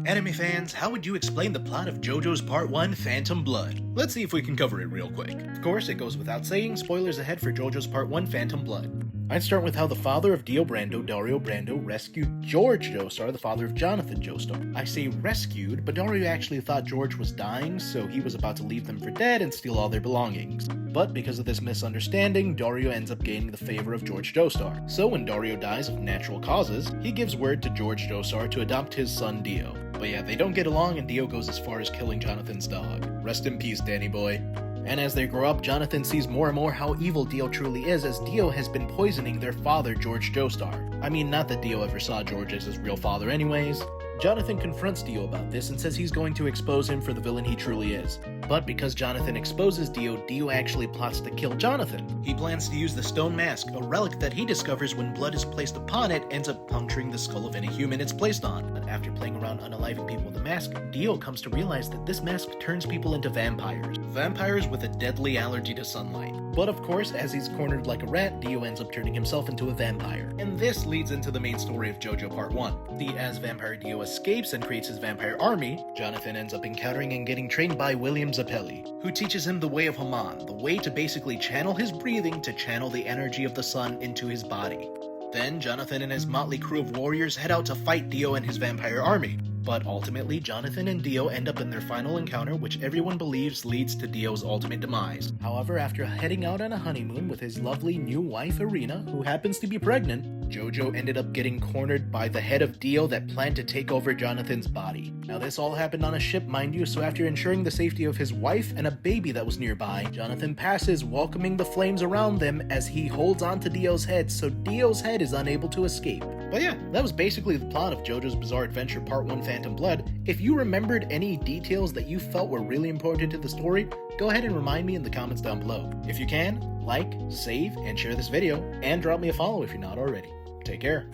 Anime fans, how would you explain the plot of JoJo's Part 1 Phantom Blood? Let's see if we can cover it real quick. Of course, it goes without saying, spoilers ahead for JoJo's Part 1 Phantom Blood. I'd start with how the father of Dio Brando, Dio Brando, rescued George Joestar, the father of Jonathan Joestar. I say rescued, but Dio actually thought George was dying, so he was about to leave them for dead and steal all their belongings. But because of this misunderstanding, Dio ends up gaining the favor of George Joestar. So when Dio dies of natural causes, he gives word to George Joestar to adopt his son Dio. But yeah, they don't get along and Dio goes as far as killing Jonathan's dog. Rest in peace, Danny boy. And as they grow up, Jonathan sees more and more how evil Dio truly is, as Dio has been poisoning their father, George Joestar. I mean, not that Dio ever saw George as his real father anyways. Jonathan confronts Dio about this and says he's going to expose him for the villain he truly is. But because Jonathan exposes Dio, Dio actually plots to kill Jonathan. He plans to use the stone mask, a relic that he discovers when blood is placed upon it ends up puncturing the skull of any human it's placed on. But after playing around unaliving people with the mask, Dio comes to realize that this mask turns people into vampires. Vampires with a deadly allergy to sunlight. But of course, as he's cornered like a rat, Dio ends up turning himself into a vampire. And this leads into the main story of JoJo Part 1. As vampire Dio escapes and creates his vampire army, Jonathan ends up encountering and getting trained by William Zappelli, who teaches him the way of Haman, the way to basically channel his breathing to channel the energy of the sun into his body. Then Jonathan and his motley crew of warriors head out to fight Dio and his vampire army. But ultimately, Jonathan and Dio end up in their final encounter, which everyone believes leads to Dio's ultimate demise. However, after heading out on a honeymoon with his lovely new wife Irina, who happens to be pregnant, Jojo ended up getting cornered by the head of Dio that planned to take over Jonathan's body. Now this all happened on a ship, mind you, so after ensuring the safety of his wife and a baby that was nearby, Jonathan passes, welcoming the flames around them as he holds onto Dio's head, so Dio's head is unable to escape. But yeah, that was basically the plot of JoJo's Bizarre Adventure Part 1 Phantom Blood. If you remembered any details that you felt were really important to the story, go ahead and remind me in the comments down below. If you can, like, save, and share this video, and drop me a follow if you're not already. Take care.